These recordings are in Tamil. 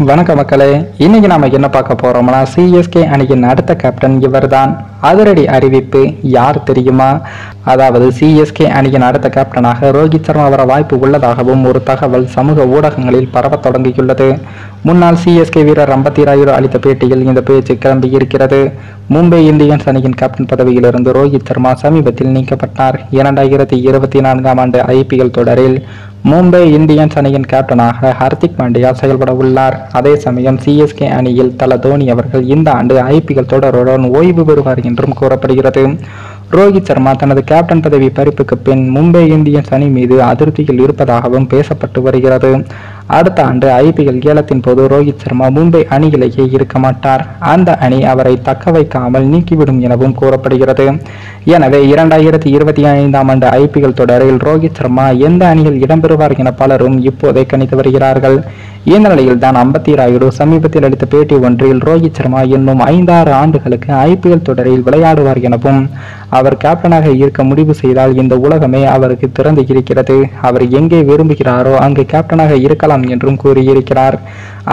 வணக்கம் மக்களே, இன்னைக்கு நாம என்ன பார்க்க போறோம்னா சிஎஸ்கே அணியின் அடுத்த கேப்டன் இவர்தான். அதிரடி அறிவிப்பு யார் தெரியுமா? அதாவது சிஎஸ்கே அணியின் அடுத்த கேப்டனாக ரோஹித் சர்மா வர வாய்ப்பு உள்ளதாகவும் ஒரு தகவல் சமூக ஊடகங்களில் பரவத் தொடங்கியுள்ளது. முன்னாள் சிஎஸ்கே வீரர் ரம்பத்தி ராயுடு அளித்த பேட்டியில் இந்த பேச்சு கிளம்பி இருக்கிறது. மும்பை இந்தியன்ஸ் அணியின் கேப்டன் பதவியிலிருந்து ரோஹித் சர்மா சமீபத்தில் நீக்கப்பட்டார். 2024ஆம் ஆண்டு IPL தொடரில் மும்பை இந்தியன்ஸ் அணியின் கேப்டனாக ஹர்திக் பாண்டியா செயல்பட உள்ளார். அதே சமயம் சிஎஸ்கே அணியில் தல தோனி அவர்கள் இந்த ஆண்டு IPL தொடருடன் ஓய்வு பெறுவார் என்றும் கூறப்படுகிறது. ரோஹித் சர்மா தனது கேப்டன் பதவி பறிப்புக்கு பின் மும்பை இந்தியன்ஸ் அணி மீது அதிருப்தியில் இருப்பதாகவும் பேசப்பட்டு வருகிறது. அடுத்த ஆண்டு IPL ஏலத்தின் போது ரோஹித் சர்மா மும்பை அணியிலேயே இருக்க மாட்டார். அந்த அணி அவரை தக்க வைக்காமல் நீக்கிவிடும் எனவும் கூறப்படுகிறது. எனவே 2025ஆம் ஆண்டு IPL தொடரில் ரோஹித் சர்மா எந்த அணியில் இடம்பெறுவார் என பலரும் இப்போதே கணித்து வருகிறார்கள். இந்த நிலையில் தான் ரம்பத்தி ராயுடு சமீபத்தில் அளித்த பேட்டி ஒன்றில் ரோஹித் சர்மா இன்னும் 5-6 ஆண்டுகளுக்கு IPL தொடரில் விளையாடுவார் எனவும் அவர் கேப்டனாக இருக்க முடிவு செய்தால் இந்த உலகமே அவருக்கு திறந்து இருக்கிறது, அவர் எங்கே விரும்புகிறாரோ அங்கு கேப்டனாக இருக்கலாம் என்றும் கூறியிருக்கிறார்.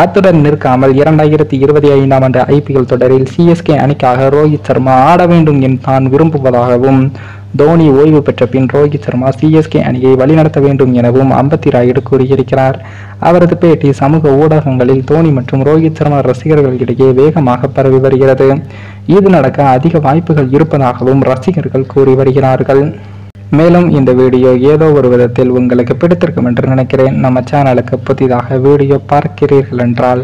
அத்துடன் நிற்காமல் 2025ஆம் ஆண்டு IPL தொடரில் சிஎஸ்கே அணிக்காக ரோஹித் சர்மா ஆட வேண்டும் என்று தான் விரும்புவதாகவும் தோனி ஓய்வு பெற்ற பின் ரோஹித் சர்மா சிஎஸ்கே அணியை வழிநடத்த வேண்டும் எனவும் ரம்பத்தி ராயுடு கூறியிருக்கிறார். அவரது பேட்டி சமூக ஊடகங்களில் தோனி மற்றும் ரோஹித் சர்மா ரசிகர்களிடையே வேகமாக பரவி வருகிறது. இது நடக்க அதிக வாய்ப்புகள் இருப்பதாகவும் ரசிகர்கள் கூறி வருகிறார்கள். மேலும் இந்த வீடியோ ஏதோ ஒரு விதத்தில் உங்களுக்கு பிடித்திருக்கும் என்று நினைக்கிறேன். நம்ம சேனலுக்கு புதிதாக வீடியோ பார்க்கிறீர்கள் என்றால்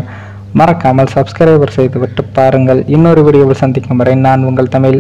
மறக்காமல் சப்ஸ்கிரைபர் செய்துவிட்டு பாருங்கள். இன்னொரு வீடியோவில் சந்திக்கும் வரை நான் உங்கள் தமிழ்.